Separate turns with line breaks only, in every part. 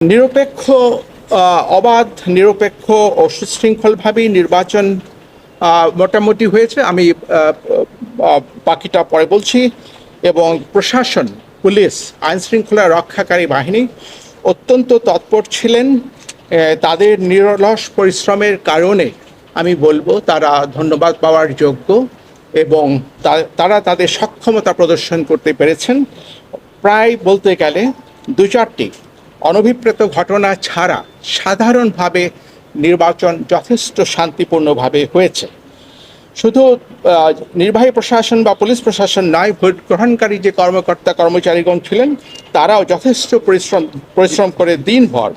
নিরপেক্ষ অবাধ নিরপেক্ষ ও সুশৃঙ্খলভাবেই নির্বাচন মোটামুটি হয়েছে। আমি বাকিটা পরে বলছি। এবং প্রশাসন, পুলিশ, আইনশৃঙ্খলা রক্ষাকারী বাহিনী অত্যন্ত তৎপর ছিলেন। তাদের নিরলস পরিশ্রমের কারণে আমি বলবো তারা ধন্যবাদ পাওয়ার যোগ্য এবং তারা তাদের সক্ষমতা প্রদর্শন করতে পেরেছেন। প্রায় বলতে গেলে দু চারটি অনভিপ্রেত ঘটনা ছাড়া সাধারণভাবে নির্বাচন যথেষ্ট শান্তিপূর্ণভাবে হয়েছে। শুধু নির্বাহী প্রশাসন বা পুলিশ প্রশাসন নয়, ভোট গ্রহণকারী যে কর্মকর্তা কর্মচারীগণ ছিলেন তারাও যথেষ্ট পরিশ্রম করে দিনভর,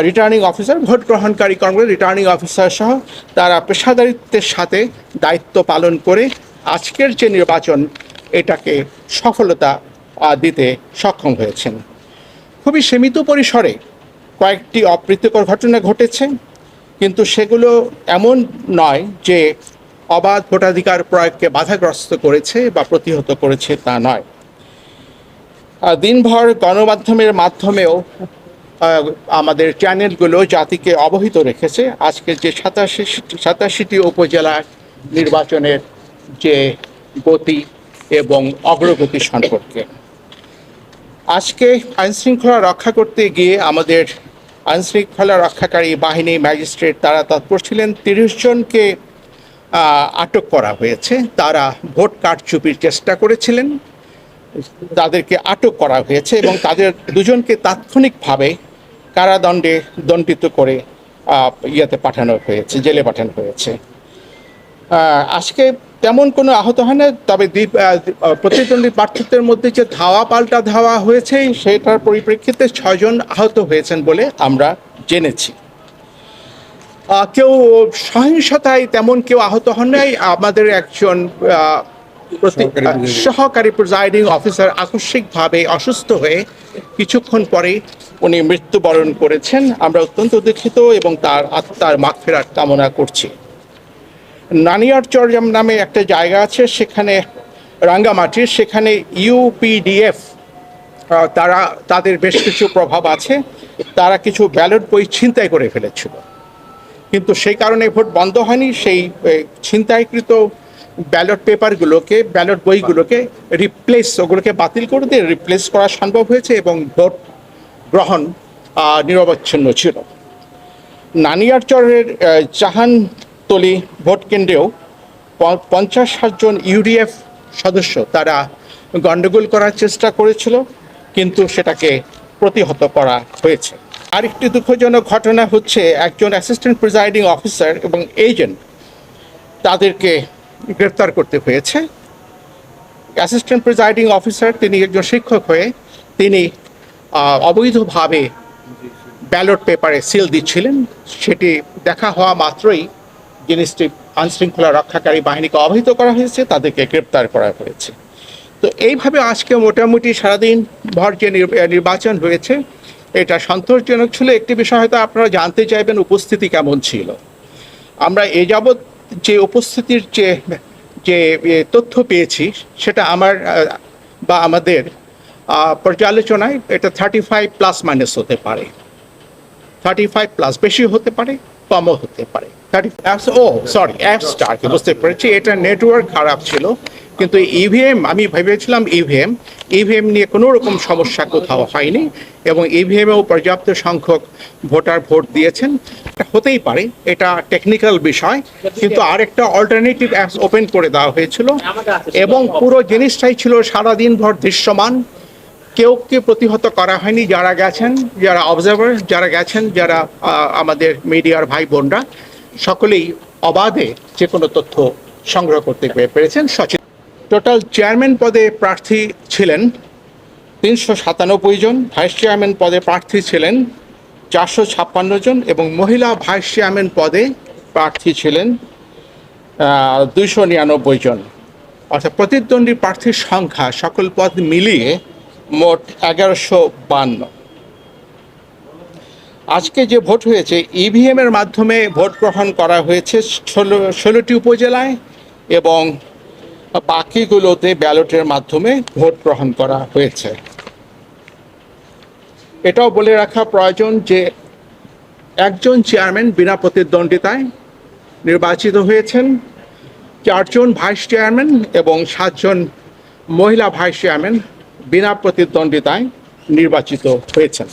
রিটার্নিং অফিসার, ভোট গ্রহণকারী রিটার্নিং অফিসার সহ তারা পেশাদারিত্বের সাথে দায়িত্ব পালন করে আজকের যে নির্বাচন এটাকে সফলতা দিতে সক্ষম হয়েছেন। খুবই সীমিত পরিসরে কয়েকটি অপ্রীতিকর ঘটনা ঘটেছে, কিন্তু সেগুলো এমন নয় যে অবাধ ভোটাধিকার প্রয়োগকে বাধাগ্রস্ত করেছে বা প্রতিহত করেছে, তা নয়। দিনভর গণমাধ্যমের মাধ্যমেও আমাদের চ্যানেলগুলো জাতিকে অবহিত রেখেছে আজকের যে 87টি উপজেলা নির্বাচনের যে গতি এবং অগ্রগতি সম্পর্কে। আজকে আইনশৃঙ্খলা রক্ষা করতে গিয়ে আমাদের আইনশৃঙ্খলা রক্ষাকারী বাহিনী, ম্যাজিস্ট্রেট তারা তৎপর ছিলেন। 30 জনকে আটক করা হয়েছে। তারা ভোট কারচুপির চেষ্টা করেছিলেন, তাদেরকে আটক করা হয়েছে এবং তাদের দুজনকে তাৎক্ষণিকভাবে কারাদণ্ডে দণ্ডিত করে পাঠানো হয়েছে, জেলে পাঠানো হয়েছে। আজকে তেমন কোনো আহত হয় না, তবে প্রতিদ্বন্দ্বী প্রার্থীদের মধ্যে যে ধাওয়া পাল্টা ধাওয়া হয়েছে সেটার পরিপ্রেক্ষিতে 6 জন আহত হয়েছেন বলে আমরা জেনেছি। কেউ সহিংসতায় তেমন কেউ আহত হন নাই। আমাদের একজন সহকারী প্রিজাইডিং অফিসার আকস্মিকভাবে অসুস্থ হয়ে কিছুক্ষণ পরে উনি মৃত্যুবরণ করেছেন। আমরা অত্যন্ত দুঃখিত এবং তার আত্মার মাগফিরাত কামনা করছি। নানিয়ারচর নামে একটা জায়গা আছে, সেখানে রাঙ্গামাটির, সেখানে ইউপিডিএফ তাদের বেশ কিছু প্রভাব আছে। তারা কিছু ব্যালট বই ছিনতাই করে ফেলেছিল, কিন্তু সেই কারণে ভোট বন্ধ হয়নি। সেই ছিনতাইকৃত ব্যালট পেপারগুলোকে, ব্যালট বইগুলোকে ওগুলোকে বাতিল করে দিয়ে রিপ্লেস করা সম্ভব হয়েছে এবং ভোট গ্রহণ নিরবচ্ছিন্ন ছিল। নানিয়ারচরের জাহানতলি ভোট কেন্দ্রেও 50-60 জন ইউডিএফ সদস্য তারা গণ্ডগোল করার চেষ্টা করেছিল, কিন্তু সেটাকে প্রতিহত করা হয়েছে। আরেকটি দুঃখজনক ঘটনা হচ্ছে একজন অ্যাসিস্ট্যান্ট প্রিজাইডিং অফিসার এবং এজেন্ট তাদেরকে গ্রেফতার করতে হয়েছে। অ্যাসিস্ট্যান্ট প্রিজাইডিং অফিসার তিনি একজন শিক্ষক হয়ে তিনি অবৈধভাবে ব্যালট পেপারে সিল দিচ্ছিলেন। সেটি দেখা হওয়া মাত্রই জিনিসটি আইনশৃঙ্খলা রক্ষাকারী বাহিনীকে অবহিত করা হয়েছে, তাদেরকে গ্রেপ্তার করা হয়েছে। তো এইভাবে আজকে মোটামুটি সারাদিন ভর যে নির্বাচন হয়েছে এটা সন্তোষজনক ছিল। একটি বিষয় হয়তো আপনারা জানতে চাইবেন, উপস্থিতি কেমন ছিল। আমরা এ যাবৎ যে উপস্থিতির যে তথ্য পেয়েছি সেটা আমাদের পর্যালোচনায় এটা 35+ হতে পারে, 35+, বেশি হতে পারে, কমও হতে পারে। অ্যাপসটা বুঝতে পেরেছি, এটা নেটওয়ার্ক খারাপ ছিল, কিন্তু ইভিএম আমি ভেবেছিলাম ইভিএম নিয়ে কোনো রকম সমস্যা কোথাও হয়নি এবং ইভিএমেও পর্যাপ্ত সংখ্যক ভোটার ভোট দিয়েছেন। হতেই পারে, এটা টেকনিক্যাল বিষয়, কিন্তু আরেকটা অল্টারনেটিভ অ্যাপস ওপেন করে দেওয়া হয়েছিল এবং পুরো জিনিসটাই ছিল সারাদিন ভর দৃশ্যমান। কেউ প্রতিহত করা হয়নি। যারা গেছেন, যারা অবজারভার যারা গেছেন, যারা আমাদের মিডিয়ার ভাই বোনরা সকলেই অবাধে যে কোনো তথ্য সংগ্রহ করতে পেরেছেন। সচেতন। টোটাল চেয়ারম্যান পদে প্রার্থী ছিলেন 397 জন, ভাইস চেয়ারম্যান পদে প্রার্থী ছিলেন 456 জন এবং মহিলা ভাইস চেয়ারম্যান পদে প্রার্থী ছিলেন 299 জন। অর্থাৎ প্রতিদ্বন্দ্বী প্রার্থীর সংখ্যা সকল পদ মিলিয়ে মোট 1152। আজকে যে ভোট হয়েছে ইভিএমের মাধ্যমে ভোট গ্রহণ করা হয়েছে 16টি উপজেলায় এবং বাকিগুলোতে ব্যালটের মাধ্যমে ভোট গ্রহণ করা হয়েছে। এটাও বলে রাখা প্রয়োজন যে একজন চেয়ারম্যান বিনা প্রতিদ্বন্দ্বিতায় নির্বাচিত হয়েছেন, 4 জন ভাইস চেয়ারম্যান এবং 7 জন মহিলা ভাইস চেয়ারম্যান বিনা প্রতিদ্বন্দ্বিতায় নির্বাচিত হয়েছেন।